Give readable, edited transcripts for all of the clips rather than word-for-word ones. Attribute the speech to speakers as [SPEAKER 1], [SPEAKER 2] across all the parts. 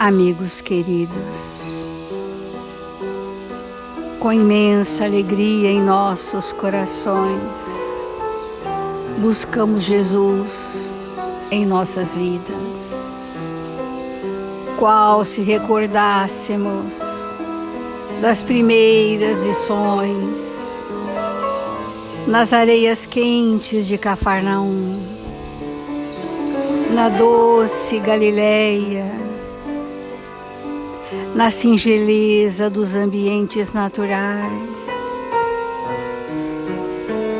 [SPEAKER 1] Amigos queridos, com imensa alegria em nossos corações, buscamos Jesus em nossas vidas. Qual se recordássemos das primeiras lições nas areias quentes de Cafarnaum, na doce Galileia, na singeleza dos ambientes naturais,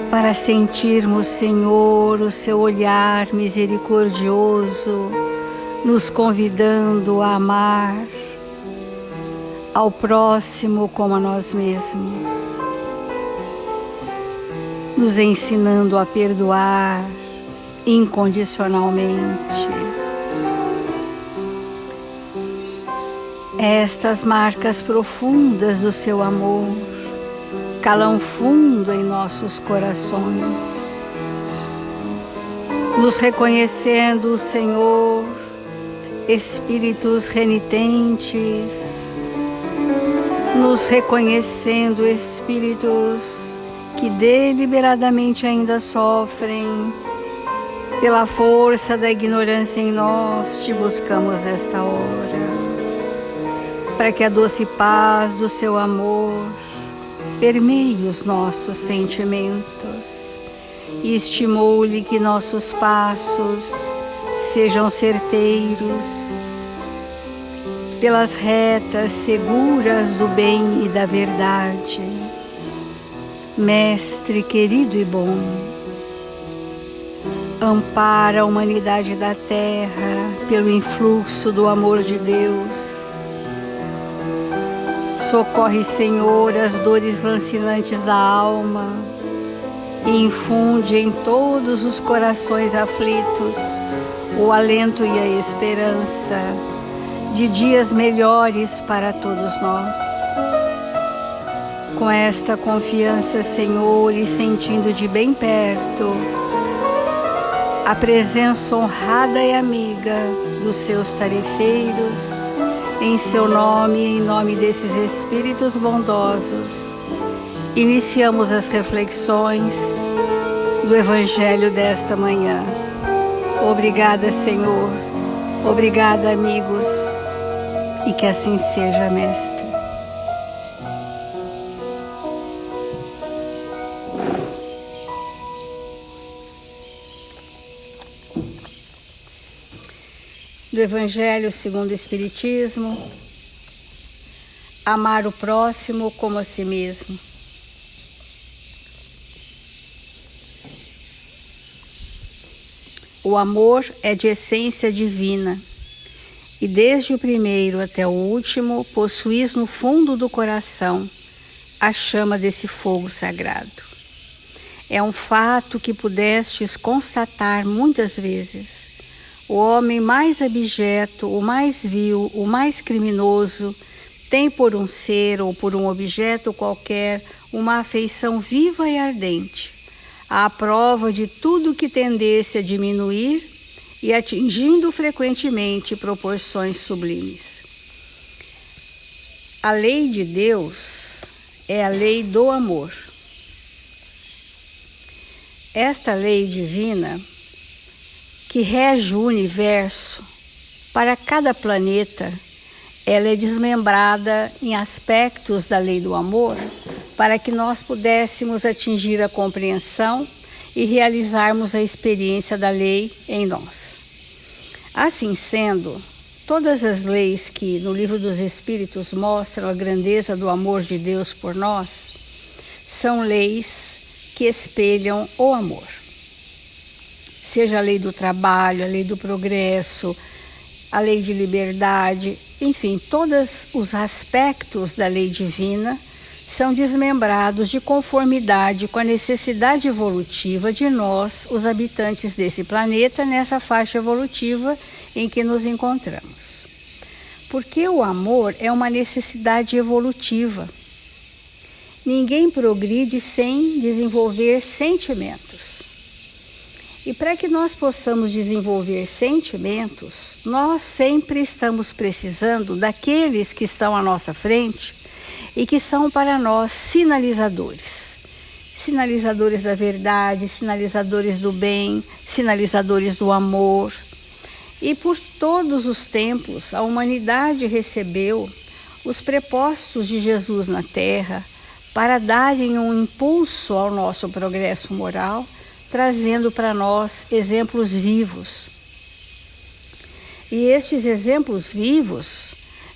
[SPEAKER 1] para sentirmos, Senhor, o seu olhar misericordioso, nos convidando a amar ao próximo como a nós mesmos, nos ensinando a perdoar incondicionalmente. Estas marcas profundas do seu amor calam fundo em nossos corações, nos reconhecendo, Senhor, espíritos renitentes, nos reconhecendo espíritos que deliberadamente ainda sofrem pela força da ignorância em nós. Te buscamos esta hora, para que a doce paz do seu amor permeie os nossos sentimentos e estimule que nossos passos sejam certeiros pelas retas seguras do bem e da verdade. Mestre querido e bom, ampara a humanidade da terra pelo influxo do amor de Deus. Socorre, Senhor, as dores lancinantes da alma e infunde em todos os corações aflitos o alento e a esperança de dias melhores para todos nós. Com esta confiança, Senhor, e sentindo de bem perto a presença honrada e amiga dos seus tarefeiros, em seu nome e em nome desses espíritos bondosos, iniciamos as reflexões do Evangelho desta manhã. Obrigada, Senhor. Obrigada, amigos. E que assim seja, Mestre. Do Evangelho segundo o Espiritismo, amar o próximo como a si mesmo. O amor é de essência divina, e desde o primeiro até o último possuís no fundo do coração a chama desse fogo sagrado. É um fato que pudestes constatar muitas vezes. O homem mais abjeto, o mais vil, o mais criminoso, tem por um ser ou por um objeto qualquer uma afeição viva e ardente, à prova de tudo que tendesse a diminuir e atingindo frequentemente proporções sublimes. A lei de Deus é a lei do amor. Esta lei divina, que rege o universo, para cada planeta, ela é desmembrada em aspectos da lei do amor, para que nós pudéssemos atingir a compreensão e realizarmos a experiência da lei em nós. Assim sendo, todas as leis que no Livro dos Espíritos mostram a grandeza do amor de Deus por nós, são leis que espelham o amor. Seja a lei do trabalho, a lei do progresso, a lei de liberdade, enfim, todos os aspectos da lei divina são desmembrados de conformidade com a necessidade evolutiva de nós, os habitantes desse planeta, nessa faixa evolutiva em que nos encontramos. Porque o amor é uma necessidade evolutiva. Ninguém progride sem desenvolver sentimentos. E para que nós possamos desenvolver sentimentos, nós sempre estamos precisando daqueles que estão à nossa frente e que são para nós sinalizadores. Sinalizadores da verdade, sinalizadores do bem, sinalizadores do amor. E por todos os tempos, a humanidade recebeu os prepostos de Jesus na Terra para darem um impulso ao nosso progresso moral, trazendo para nós exemplos vivos. E estes exemplos vivos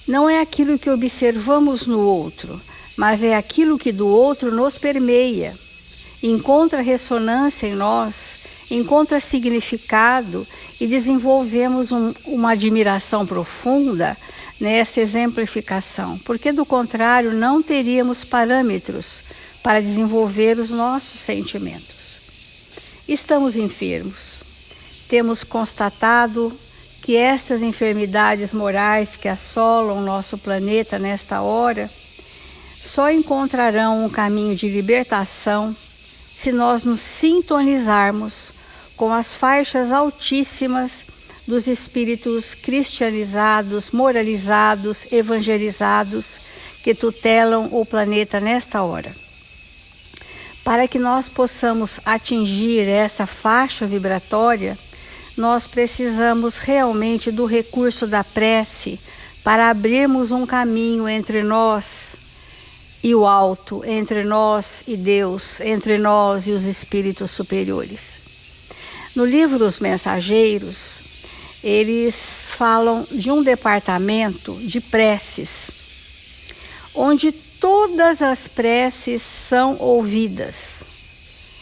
[SPEAKER 1] não é aquilo que observamos no outro, mas é aquilo que do outro nos permeia, encontra ressonância em nós, encontra significado e desenvolvemos uma admiração profunda nessa exemplificação, porque do contrário não teríamos parâmetros para desenvolver os nossos sentimentos. Estamos enfermos, temos constatado que estas enfermidades morais que assolam o nosso planeta nesta hora só encontrarão um caminho de libertação se nós nos sintonizarmos com as faixas altíssimas dos espíritos cristianizados, moralizados, evangelizados que tutelam o planeta nesta hora. Para que nós possamos atingir essa faixa vibratória, nós precisamos realmente do recurso da prece para abrirmos um caminho entre nós e o alto, entre nós e Deus, entre nós e os espíritos superiores. No livro Os Mensageiros, eles falam de um departamento de preces, onde todas as preces são ouvidas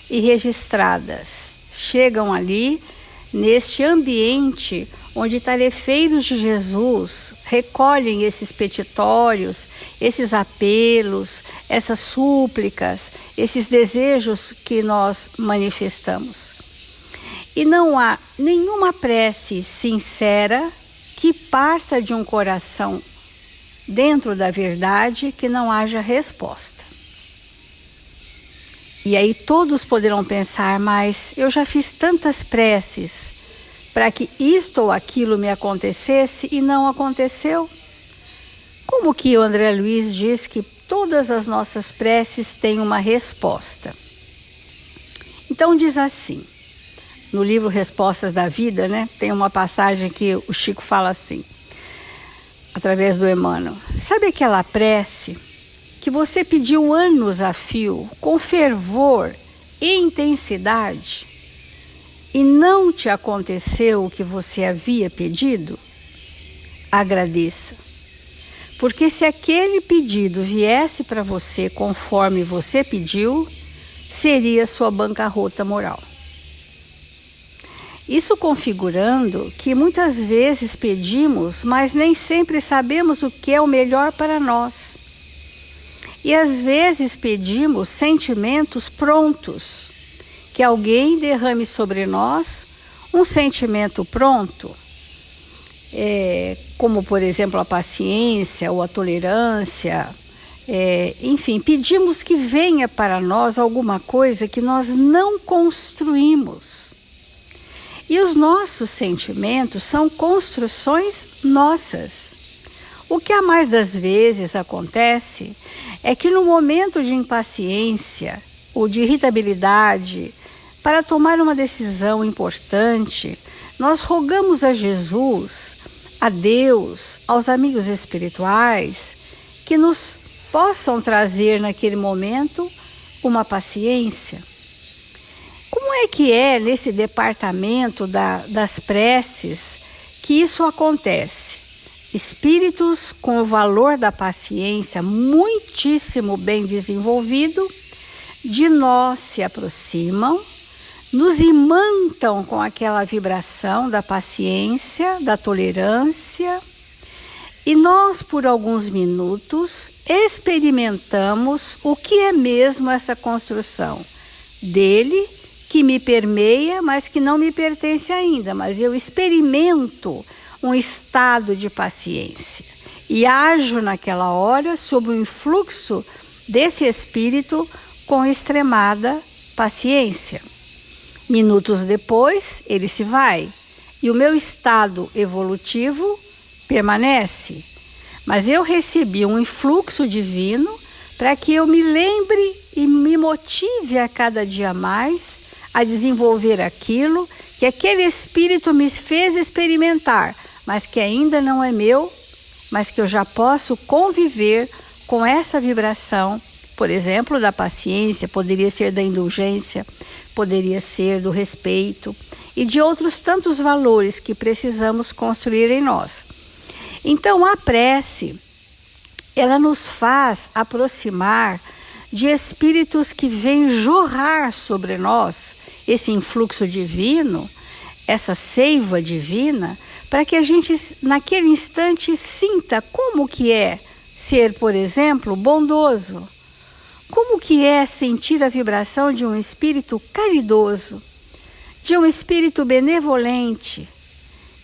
[SPEAKER 1] e registradas. Chegam ali, neste ambiente onde tarefeiros de Jesus recolhem esses petitórios, esses apelos, essas súplicas, esses desejos que nós manifestamos. E não há nenhuma prece sincera que parta de um coração dentro da verdade que não haja resposta. E aí todos poderão pensar, mas eu já fiz tantas preces para que isto ou aquilo me acontecesse e não aconteceu. Como que o André Luiz diz que todas as nossas preces têm uma resposta? Então diz assim, no livro Respostas da Vida, né, tem uma passagem que o Chico fala assim, através do Emmanuel. Sabe aquela prece que você pediu anos a fio, com fervor e intensidade, e não te aconteceu o que você havia pedido? Agradeça. Porque se aquele pedido viesse para você conforme você pediu, seria sua bancarrota moral. Isso configurando que muitas vezes pedimos, mas nem sempre sabemos o que é o melhor para nós. E às vezes pedimos sentimentos prontos, que alguém derrame sobre nós um sentimento pronto, como por exemplo a paciência ou a tolerância, enfim, pedimos que venha para nós alguma coisa que nós não construímos. E os nossos sentimentos são construções nossas. O que a mais das vezes acontece é que no momento de impaciência ou de irritabilidade, para tomar uma decisão importante, nós rogamos a Jesus, a Deus, aos amigos espirituais, que nos possam trazer naquele momento uma paciência. Como é que é nesse departamento das preces que isso acontece? Espíritos com o valor da paciência muitíssimo bem desenvolvido, de nós se aproximam, nos imantam com aquela vibração da paciência, da tolerância, e nós, por alguns minutos, experimentamos o que é mesmo essa construção dele, que me permeia, mas que não me pertence ainda, mas eu experimento um estado de paciência e ajo naquela hora sob o influxo desse espírito com extremada paciência. Minutos depois, ele se vai e o meu estado evolutivo permanece. Mas eu recebi um influxo divino para que eu me lembre e me motive a cada dia mais a desenvolver aquilo que aquele espírito me fez experimentar, mas que ainda não é meu, mas que eu já posso conviver com essa vibração, por exemplo, da paciência, poderia ser da indulgência, poderia ser do respeito e de outros tantos valores que precisamos construir em nós. Então, a prece, ela nos faz aproximar de espíritos que vêm jorrar sobre nós esse influxo divino, essa seiva divina, para que a gente, naquele instante, sinta como que é ser, por exemplo, bondoso. Como que é sentir a vibração de um espírito caridoso, de um espírito benevolente,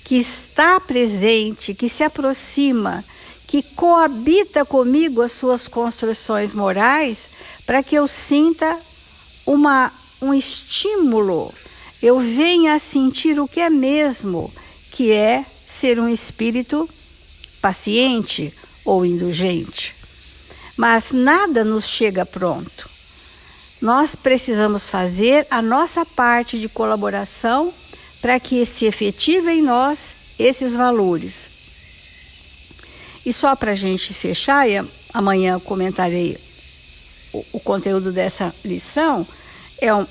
[SPEAKER 1] que está presente, que se aproxima, que coabita comigo as suas construções morais, para que eu sinta um estímulo, eu venha a sentir o que é mesmo, que é ser um espírito paciente ou indulgente. Mas nada nos chega pronto. Nós precisamos fazer a nossa parte de colaboração para que se efetive em nós esses valores. E só para a gente fechar, e amanhã eu comentarei o conteúdo dessa lição,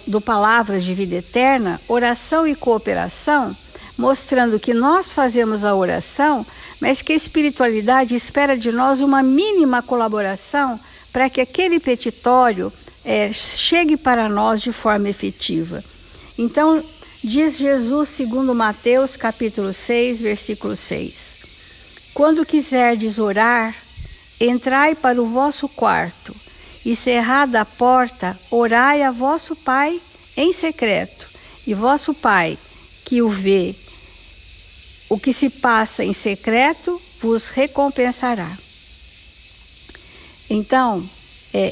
[SPEAKER 1] do Palavras de Vida Eterna, Oração e Cooperação, mostrando que nós fazemos a oração, mas que a espiritualidade espera de nós uma mínima colaboração para que aquele petitório chegue para nós de forma efetiva. Então, diz Jesus segundo Mateus capítulo 6, versículo 6. Quando quiserdes orar, entrai para o vosso quarto, e cerrada a porta, orai a vosso Pai em secreto, e vosso Pai, que o vê, o que se passa em secreto, vos recompensará. Então,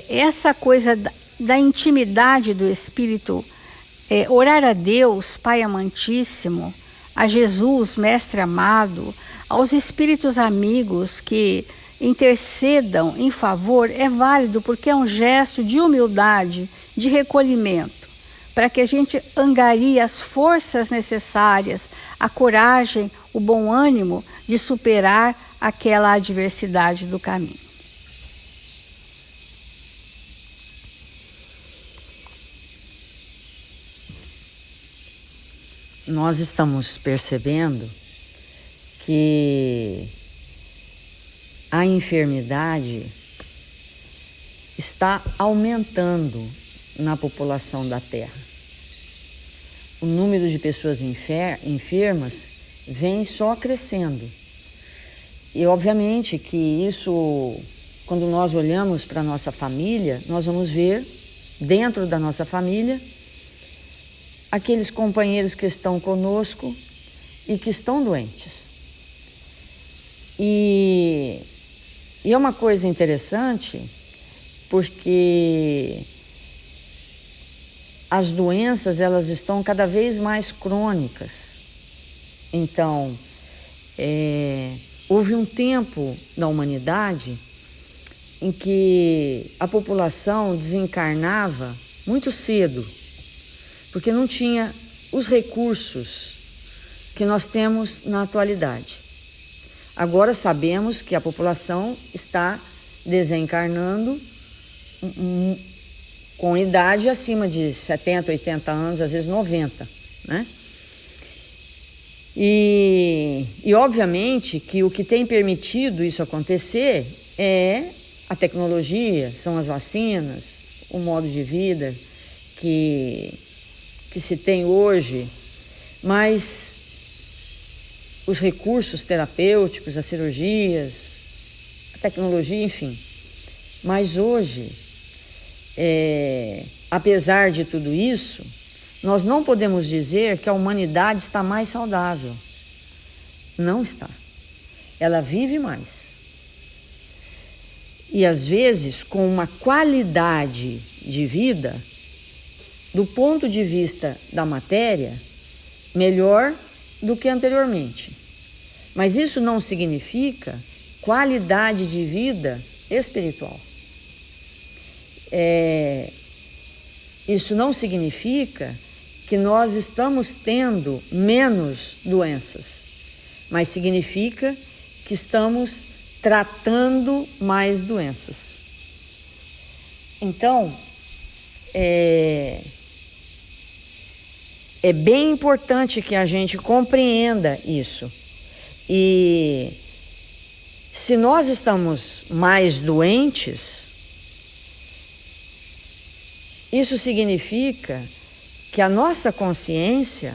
[SPEAKER 1] essa coisa da intimidade do Espírito, orar a Deus, Pai amantíssimo, a Jesus, Mestre amado, aos Espíritos amigos que intercedam em favor, é válido porque é um gesto de humildade, de recolhimento, para que a gente angarie as forças necessárias, a coragem, o bom ânimo de superar aquela adversidade do caminho.
[SPEAKER 2] Nós estamos percebendo que a enfermidade está aumentando na população da Terra. O número de pessoas enfermas vem só crescendo. E obviamente que isso, quando nós olhamos para a nossa família, nós vamos ver dentro da nossa família aqueles companheiros que estão conosco e que estão doentes. E é uma coisa interessante, porque as doenças, elas estão cada vez mais crônicas. Então, houve um tempo na humanidade em que a população desencarnava muito cedo, porque não tinha os recursos que nós temos na atualidade. Agora sabemos que a população está desencarnando com idade acima de 70, 80 anos, às vezes 90, né? E obviamente que o que tem permitido isso acontecer é a tecnologia, são as vacinas, o modo de vida que se tem hoje, mas os recursos terapêuticos, as cirurgias, a tecnologia, enfim. Mas hoje, apesar de tudo isso, nós não podemos dizer que a humanidade está mais saudável. Não está. Ela vive mais. E às vezes com uma qualidade de vida do ponto de vista da matéria, melhor do que anteriormente. Mas isso não significa qualidade de vida espiritual. Isso não significa que nós estamos tendo menos doenças, mas significa que estamos tratando mais doenças. Então, é bem importante que a gente compreenda isso. E se nós estamos mais doentes, isso significa que a nossa consciência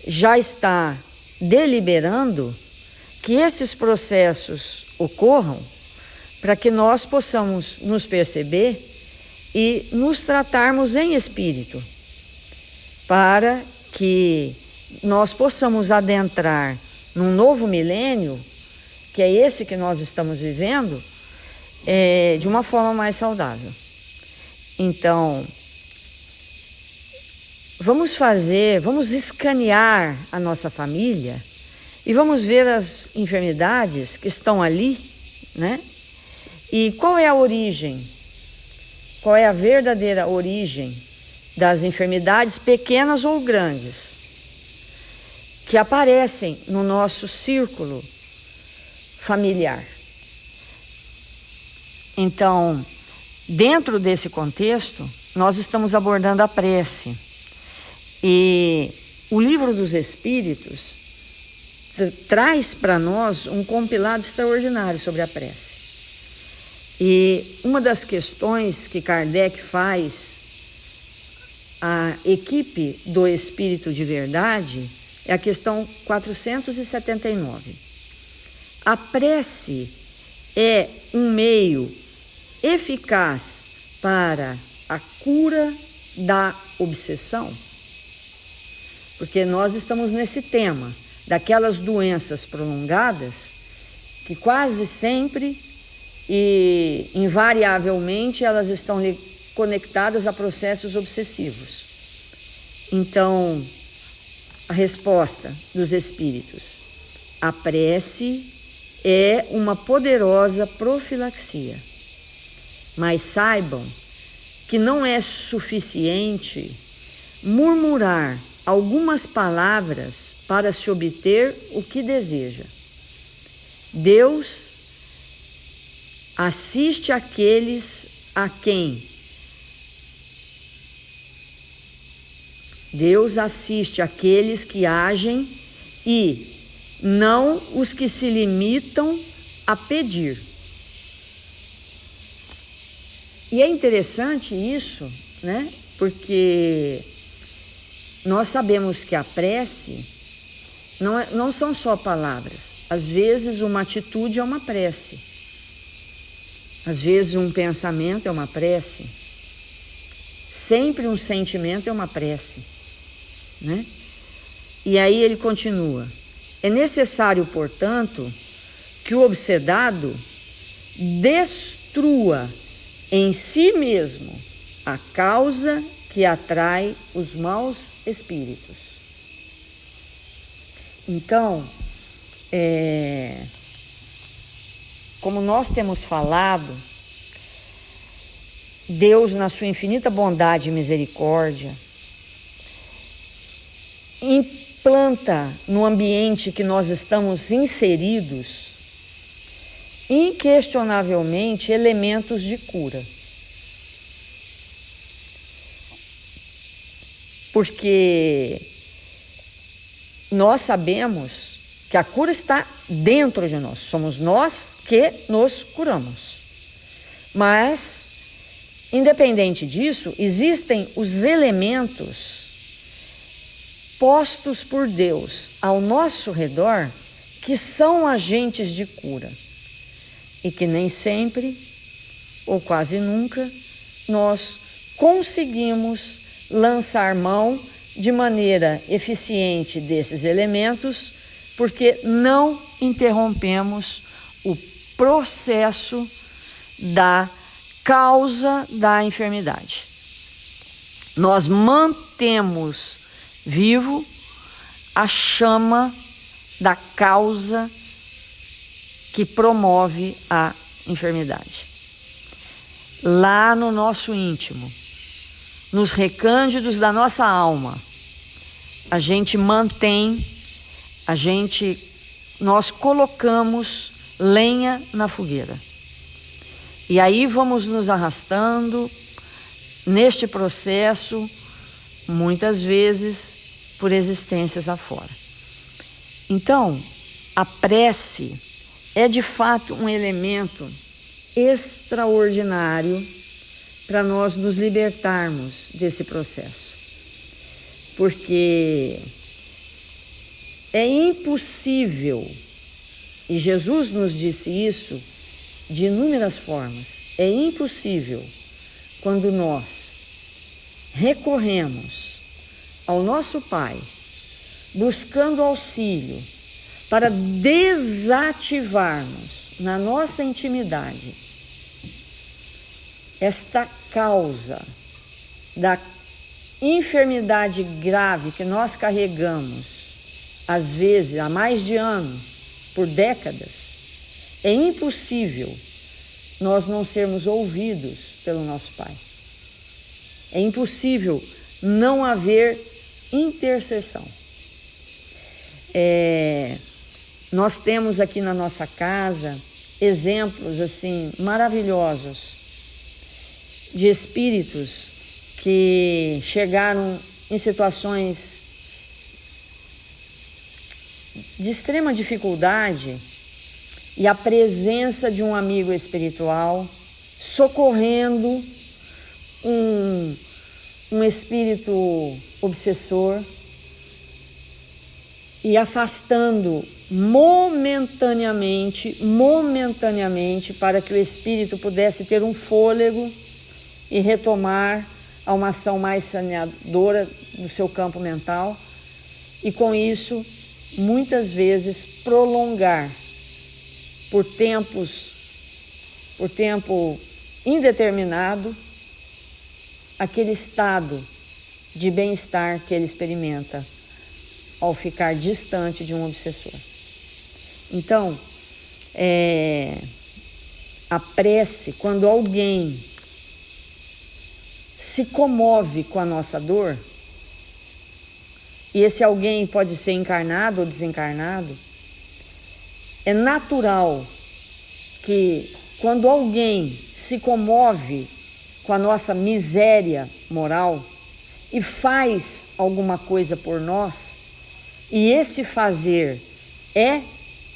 [SPEAKER 2] já está deliberando que esses processos ocorram para que nós possamos nos perceber e nos tratarmos em espírito, para que nós possamos adentrar num novo milênio, que é esse que nós estamos vivendo, de uma forma mais saudável. Então, vamos escanear a nossa família e vamos ver as enfermidades que estão ali, né? E qual é a origem? Qual é a verdadeira origem das enfermidades pequenas ou grandes que aparecem no nosso círculo familiar? Então, dentro desse contexto, nós estamos abordando a prece. E o Livro dos Espíritos traz para nós um compilado extraordinário sobre a prece. E uma das questões que Kardec faz à equipe do Espírito de Verdade é a questão 479. A prece é um meio eficaz para a cura da obsessão? Porque nós estamos nesse tema daquelas doenças prolongadas que quase sempre e invariavelmente elas estão conectadas a processos obsessivos. Então, a resposta dos espíritos: a prece é uma poderosa profilaxia. Mas saibam que não é suficiente murmurar algumas palavras para se obter o que deseja. Deus assiste aqueles a quem que agem e não os que se limitam a pedir. E é interessante isso, né? Porque nós sabemos que a prece não são só palavras. Às vezes uma atitude é uma prece. Às vezes um pensamento é uma prece. Sempre um sentimento é uma prece, né? E aí ele continua: é necessário, portanto, que o obsedado destrua em si mesmo a causa que atrai os maus espíritos. Então, como nós temos falado, Deus, na sua infinita bondade e misericórdia, implanta no ambiente que nós estamos inseridos, inquestionavelmente, elementos de cura. Porque nós sabemos que a cura está dentro de nós, somos nós que nos curamos. Mas, independente disso, existem os elementos postos por Deus ao nosso redor que são agentes de cura e que nem sempre, ou quase nunca, nós conseguimos lançar mão de maneira eficiente desses elementos, porque não interrompemos o processo da causa da enfermidade. nós mantemos vivo a chama da causa que promove a enfermidade. Lá no nosso íntimo, nos recândidos da nossa alma, a gente mantém, nós colocamos lenha na fogueira. E aí vamos nos arrastando neste processo, muitas vezes por existências afora. Então, a prece é de fato um elemento extraordinário para nós nos libertarmos desse processo. Porque é impossível, e Jesus nos disse isso de inúmeras formas, é impossível quando nós recorremos ao nosso Pai, buscando auxílio para desativarmos na nossa intimidade esta causa da enfermidade grave que nós carregamos, às vezes há mais de ano, por décadas. É impossível nós não sermos ouvidos pelo nosso Pai. É impossível não haver intercessão. Nós temos aqui na nossa casa exemplos assim maravilhosos de espíritos que chegaram em situações de extrema dificuldade e a presença de um amigo espiritual socorrendo um espírito obsessor e afastando momentaneamente para que o espírito pudesse ter um fôlego e retomar a uma ação mais saneadora do seu campo mental e com isso muitas vezes prolongar por tempo indeterminado aquele estado de bem-estar que ele experimenta ao ficar distante de um obsessor. Então, a prece, quando alguém se comove com a nossa dor, e esse alguém pode ser encarnado ou desencarnado, é natural que quando alguém se comove com a nossa miséria moral e faz alguma coisa por nós, e esse fazer é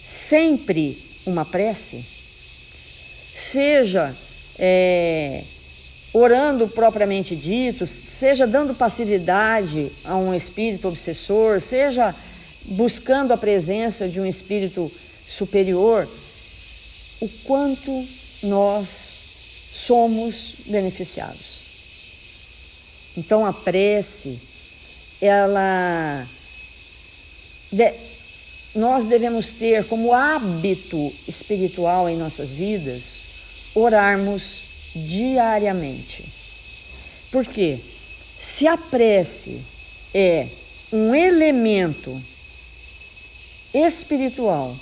[SPEAKER 2] sempre uma prece, seja orando propriamente dito, seja dando passividade a um espírito obsessor, seja buscando a presença de um espírito superior, o quanto nós somos beneficiados. Então a prece, nós devemos ter como hábito espiritual em nossas vidas orarmos diariamente. Por quê? Se a prece é um elemento espiritual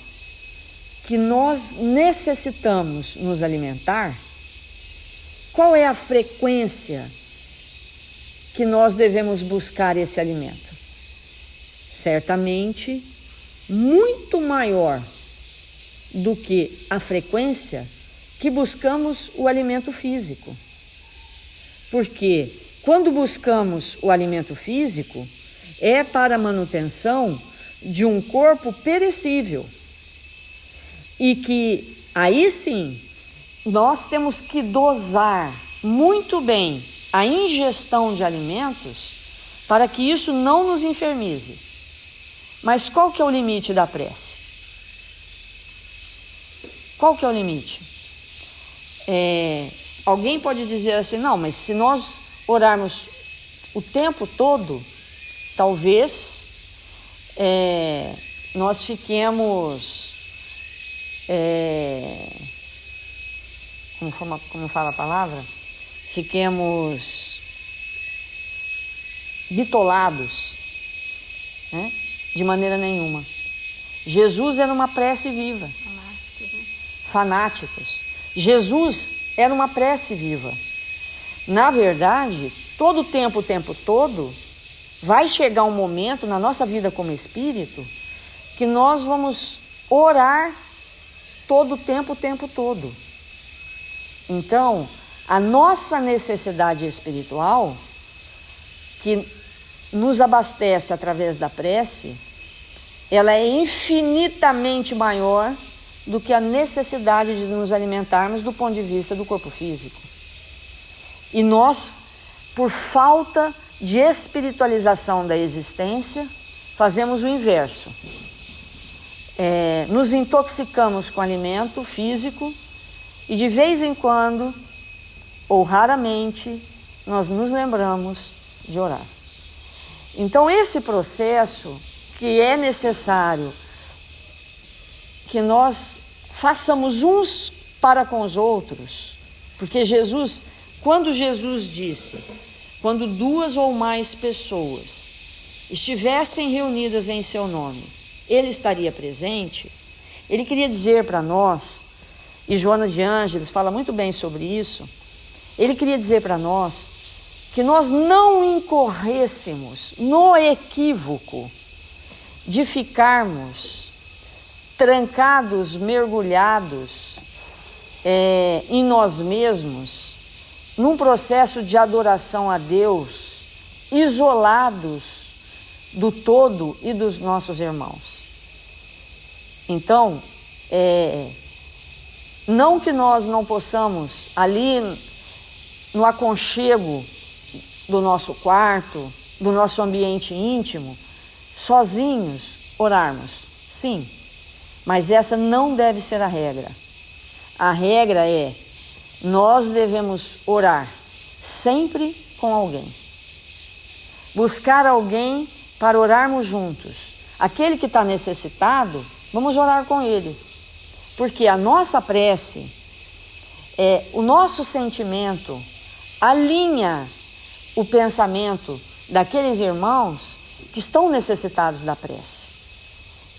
[SPEAKER 2] que nós necessitamos nos alimentar, qual é a frequência que nós devemos buscar esse alimento? Certamente muito maior do que a frequência que buscamos o alimento físico. Porque quando buscamos o alimento físico, é para a manutenção de um corpo perecível. E que aí sim, nós temos que dosar muito bem a ingestão de alimentos para que isso não nos enfermize. Mas qual que é o limite da prece? Qual que é o limite? Alguém pode dizer assim, não, mas se nós orarmos o tempo todo, talvez nós fiquemos, como fala a palavra? Fiquemos bitolados, né? De maneira nenhuma. Jesus era uma prece viva. Fanáticos. Jesus era uma prece viva. Na verdade, todo o tempo todo, vai chegar um momento na nossa vida como espírito que nós vamos orar todo o tempo todo. Então, a nossa necessidade espiritual, que nos abastece através da prece, ela é infinitamente maior do que a necessidade de nos alimentarmos do ponto de vista do corpo físico. E nós, por falta de espiritualização da existência, fazemos o inverso. Nos intoxicamos com alimento físico e de vez em quando, ou raramente, nós nos lembramos de orar. Então esse processo que é necessário que nós façamos uns para com os outros, porque Jesus, quando Jesus disse, quando 2 ou mais pessoas estivessem reunidas em seu nome, ele estaria presente, ele queria dizer para nós, e Joana de Ângeles fala muito bem sobre isso, ele queria dizer para nós que nós não incorrêssemos no equívoco de ficarmos trancados, mergulhados em nós mesmos, num processo de adoração a Deus, isolados do todo e dos nossos irmãos. Então, não que nós não possamos, ali no aconchego do nosso quarto, do nosso ambiente íntimo, sozinhos, orarmos, sim, mas essa não deve ser a regra. A regra é, nós devemos orar sempre com alguém. Buscar alguém para orarmos juntos. Aquele que está necessitado, vamos orar com ele. Porque a nossa prece, o nosso sentimento, alinha o pensamento daqueles irmãos que estão necessitados da prece.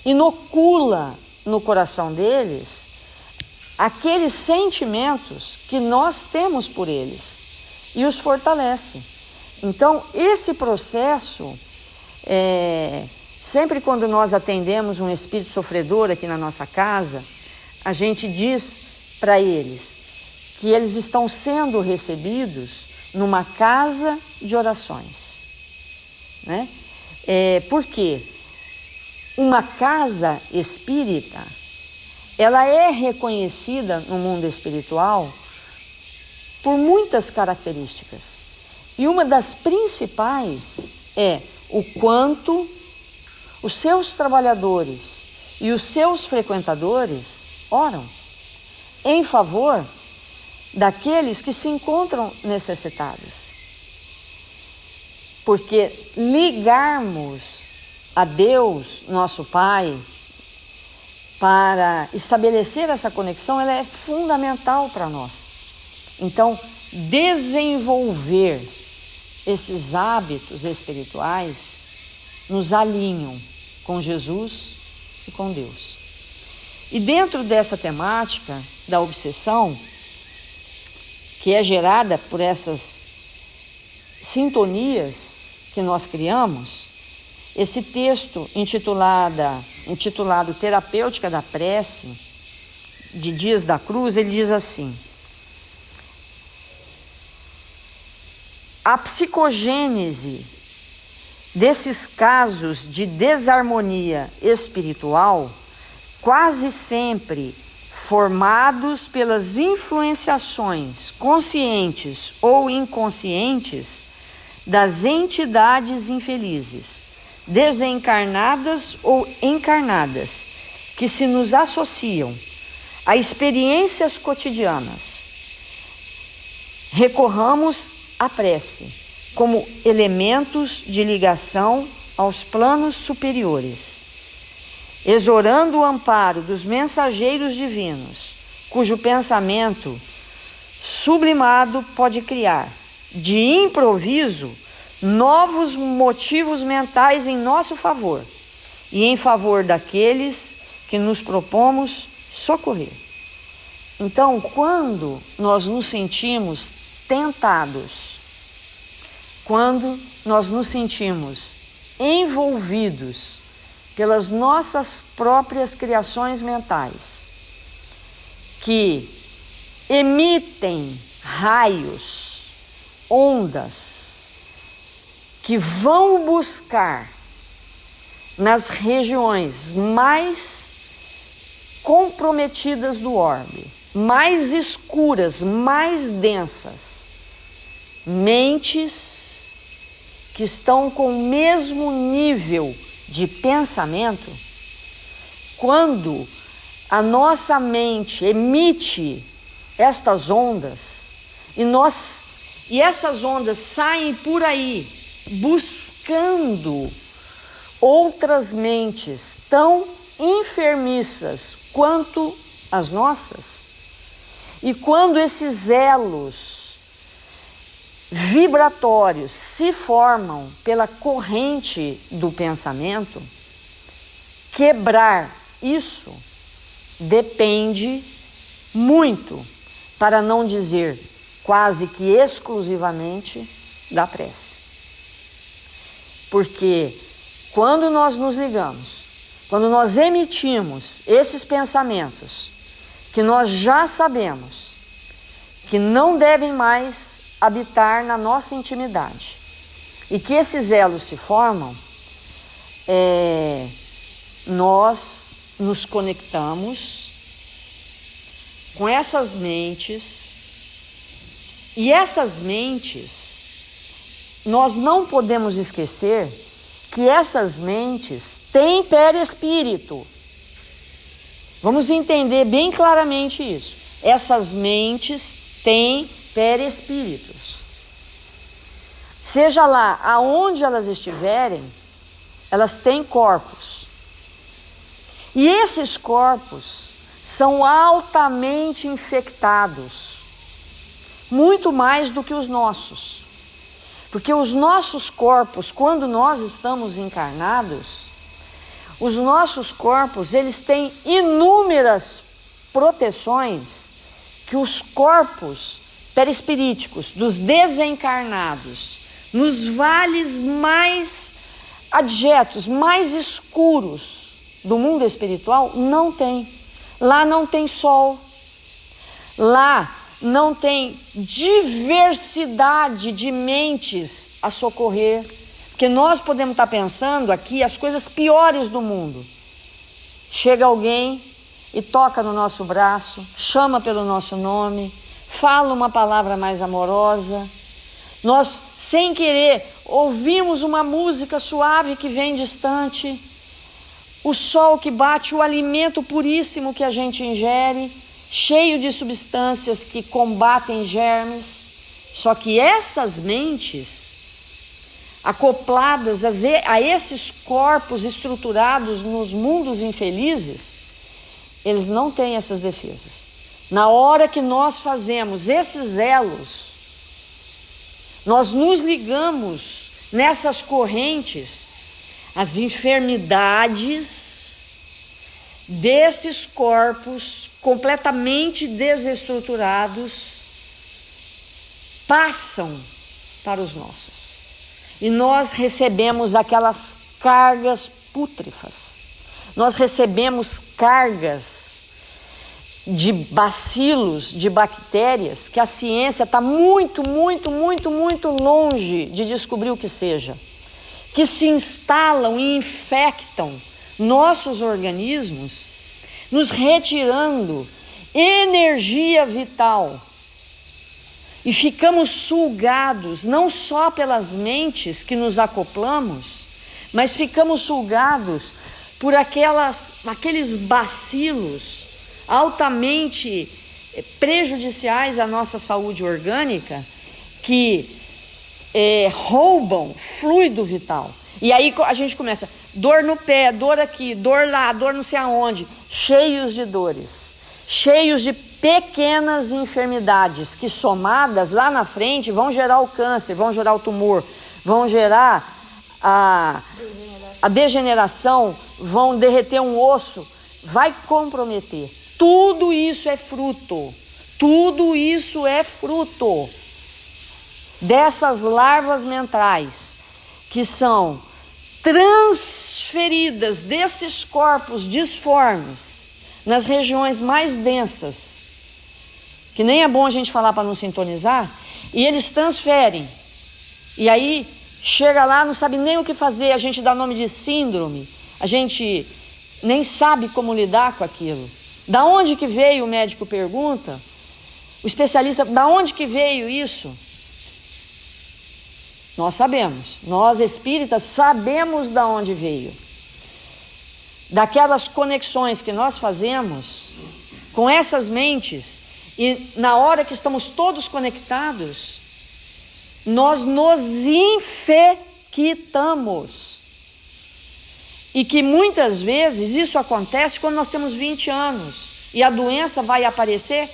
[SPEAKER 2] Inocula no coração deles aqueles sentimentos que nós temos por eles e os fortalece. Então, esse processo, sempre quando nós atendemos um espírito sofredor aqui na nossa casa, a gente diz para eles que eles estão sendo recebidos numa casa de orações, né? Porque uma casa espírita, ela é reconhecida no mundo espiritual por muitas características. E uma das principais é o quanto os seus trabalhadores e os seus frequentadores oram em favor daqueles que se encontram necessitados. Porque ligarmos a Deus, nosso Pai, para estabelecer essa conexão, ela é fundamental para nós. Então, desenvolver esses hábitos espirituais nos alinham com Jesus e com Deus. E dentro dessa temática da obsessão, que é gerada por essas sintonias que nós criamos, esse texto intitulado Terapêutica da Prece, de Dias da Cruz, ele diz assim: a psicogênese desses casos de desarmonia espiritual, quase sempre formados pelas influenciações conscientes ou inconscientes das entidades infelizes, desencarnadas ou encarnadas, que se nos associam a experiências cotidianas. Recorramos à prece como elementos de ligação aos planos superiores, exorando o amparo dos mensageiros divinos, cujo pensamento sublimado pode criar, de improviso, novos motivos mentais em nosso favor e em favor daqueles que nos propomos socorrer. Então, quando nós nos sentimos tentados, quando nós nos sentimos envolvidos pelas nossas próprias criações mentais, que emitem raios, ondas, que vão buscar nas regiões mais comprometidas do orbe, mais escuras, mais densas, mentes que estão com o mesmo nível de pensamento, quando a nossa mente emite estas ondas e essas ondas saem por aí buscando outras mentes tão enfermiças quanto as nossas, e quando esses elos vibratórios se formam pela corrente do pensamento, quebrar isso depende muito, para não dizer quase que exclusivamente, da prece. Porque quando nós nos ligamos, quando nós emitimos esses pensamentos que nós já sabemos que não devem mais habitar na nossa intimidade e que esses elos se formam, nós nos conectamos com essas mentes, e essas mentes, nós não podemos esquecer que essas mentes têm perispírito. Vamos entender bem claramente isso. Essas mentes têm perispíritos. Seja lá aonde elas estiverem, elas têm corpos. E esses corpos são altamente infectados, muito mais do que os nossos. Porque os nossos corpos, quando nós estamos encarnados, os nossos corpos, eles têm inúmeras proteções que os corpos perispiríticos dos desencarnados, nos vales mais adjetos, mais escuros do mundo espiritual, não tem. Lá não tem sol, lá não tem diversidade de mentes a socorrer, porque nós podemos estar pensando aqui as coisas piores do mundo. Chega alguém e toca no nosso braço, chama pelo nosso nome, fala uma palavra mais amorosa. Nós, sem querer, ouvimos uma música suave que vem distante, o sol que bate, o alimento puríssimo que a gente ingere, cheio de substâncias que combatem germes. Só que essas mentes, acopladas a esses corpos estruturados nos mundos infelizes, eles não têm essas defesas. Na hora que nós fazemos esses elos, nós nos ligamos nessas correntes, as enfermidades desses corpos completamente desestruturados passam para os nossos. E nós recebemos aquelas cargas pútrefas. Nós recebemos cargas de bacilos, de bactérias, que a ciência está muito longe de descobrir o que seja, que se instalam e infectam nossos organismos, nos retirando energia vital. E ficamos sugados, não só pelas mentes que nos acoplamos, mas ficamos sugados por aqueles bacilos altamente prejudiciais à nossa saúde orgânica, que roubam fluido vital. E aí a gente começa, dor no pé, dor aqui, dor lá, dor não sei aonde, cheios de dores, cheios de pequenas enfermidades que somadas lá na frente vão gerar o câncer, vão gerar o tumor, vão gerar a degeneração, vão derreter um osso, vai comprometer. Tudo isso é fruto. Tudo isso é fruto dessas larvas mentais que são transferidas desses corpos disformes nas regiões mais densas, que nem é bom a gente falar para não sintonizar, e eles transferem. E aí chega lá, não sabe nem o que fazer, a gente dá nome de síndrome, a gente nem sabe como lidar com aquilo. Da onde que veio, o médico pergunta, o especialista, da onde que veio isso? Nós sabemos, nós espíritas sabemos da onde veio. Daquelas conexões que nós fazemos com essas mentes, e na hora que estamos todos conectados, nós nos infectamos. E que muitas vezes isso acontece quando nós temos 20 anos e a doença vai aparecer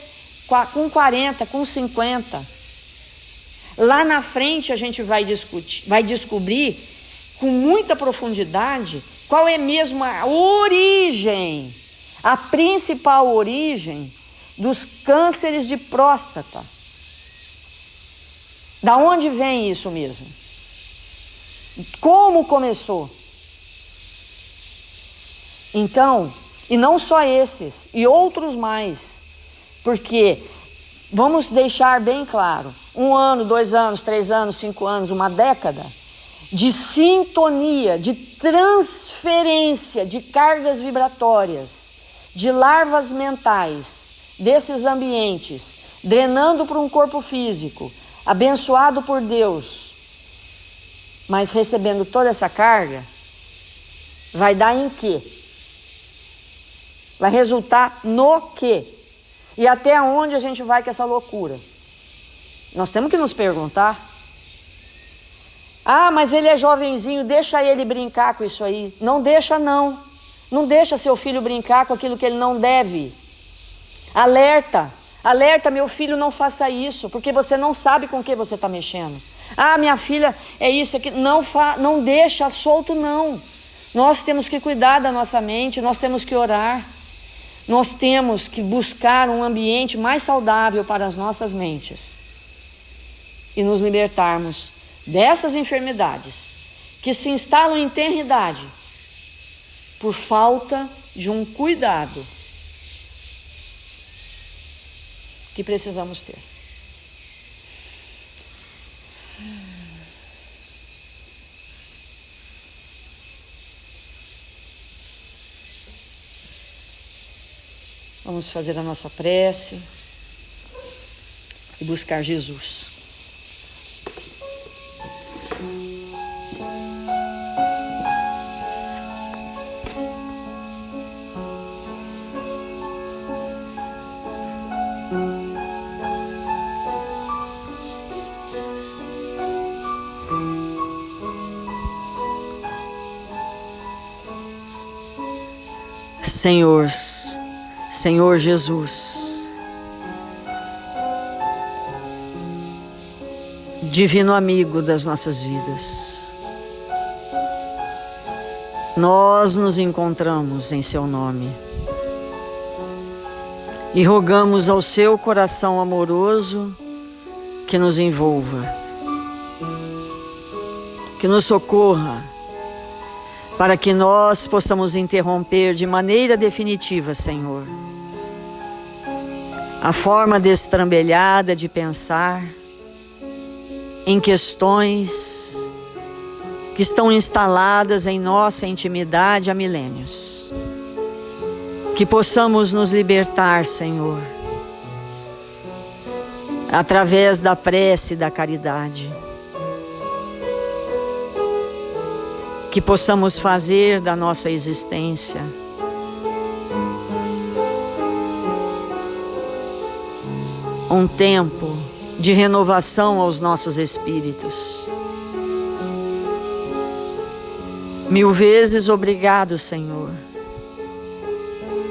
[SPEAKER 2] com 40, com 50. Lá na frente a gente vai descobrir com muita profundidade qual é mesmo a origem, a principal origem dos cânceres de próstata. Da onde vem isso mesmo? Como começou? Então, e não só esses, e outros mais, porque vamos deixar bem claro, 1 ano, 2 anos, 3 anos, 5 anos, uma década de sintonia, de transferência de cargas vibratórias, de larvas mentais, desses ambientes, drenando para um corpo físico, abençoado por Deus, mas recebendo toda essa carga, vai dar em quê? Vai resultar no quê? E até onde a gente vai com essa loucura? Nós temos que nos perguntar. Ah, mas ele é jovenzinho, deixa ele brincar com isso aí. Não deixa não. Não deixa seu filho brincar com aquilo que ele não deve. Alerta, alerta, meu filho, não faça isso, porque você não sabe com que você está mexendo. Ah, minha filha, é isso aqui. Não deixa solto não. Nós temos que cuidar da nossa mente, nós temos que orar. Nós temos que buscar um ambiente mais saudável para as nossas mentes e nos libertarmos dessas enfermidades que se instalam em tenra idade por falta de um cuidado que precisamos ter. Vamos fazer a nossa prece e buscar Jesus. Senhor Jesus, divino amigo das nossas vidas, nós nos encontramos em seu nome e rogamos ao seu coração amoroso que nos envolva, que nos socorra, para que nós possamos interromper de maneira definitiva, Senhor, a forma destrambelhada de pensar em questões que estão instaladas em nossa intimidade há milênios. Que possamos nos libertar, Senhor, através da prece e da caridade. Que possamos fazer da nossa existência um tempo de renovação aos nossos espíritos. 1000 vezes obrigado, Senhor,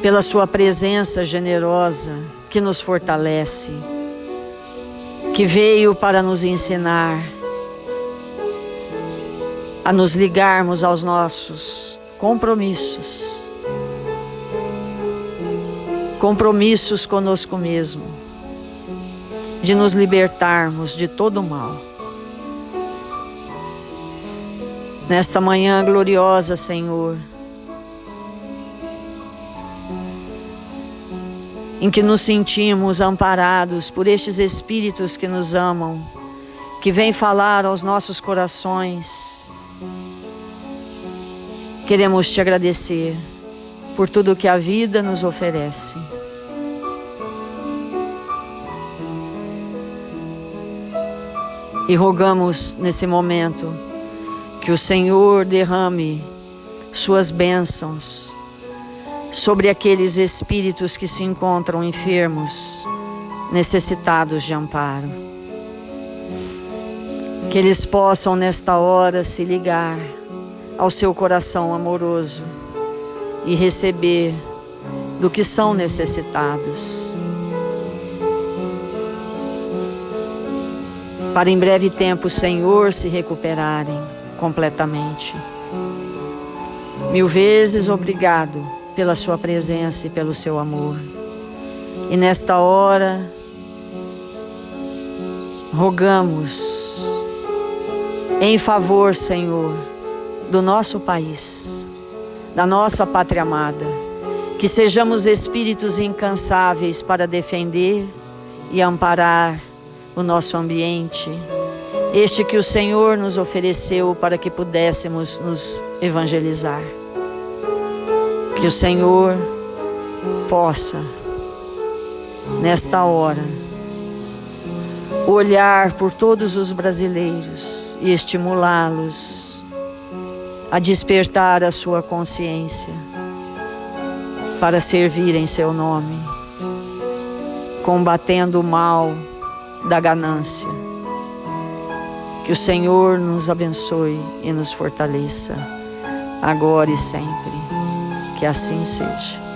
[SPEAKER 2] pela sua presença generosa que nos fortalece, que veio para nos ensinar a nos ligarmos aos nossos compromissos. Compromissos conosco mesmo, de nos libertarmos de todo o mal. Nesta manhã gloriosa, Senhor, em que nos sentimos amparados por estes Espíritos que nos amam, que vêm falar aos nossos corações, queremos te agradecer por tudo que a vida nos oferece. E rogamos nesse momento que o Senhor derrame suas bênçãos sobre aqueles espíritos que se encontram enfermos, necessitados de amparo. Que eles possam nesta hora se ligar ao seu coração amoroso e receber do que são necessitados, para em breve tempo, Senhor, se recuperarem completamente. 1000 vezes obrigado pela sua presença e pelo seu amor. E nesta hora, rogamos em favor, Senhor, do nosso país, da nossa pátria amada, que sejamos espíritos incansáveis para defender e amparar o nosso ambiente, este que o Senhor nos ofereceu para que pudéssemos nos evangelizar. Que o Senhor possa, nesta hora, olhar por todos os brasileiros e estimulá-los a despertar a sua consciência para servir em seu nome, combatendo o mal da ganância. Que o Senhor nos abençoe e nos fortaleça, agora e sempre. Que assim seja.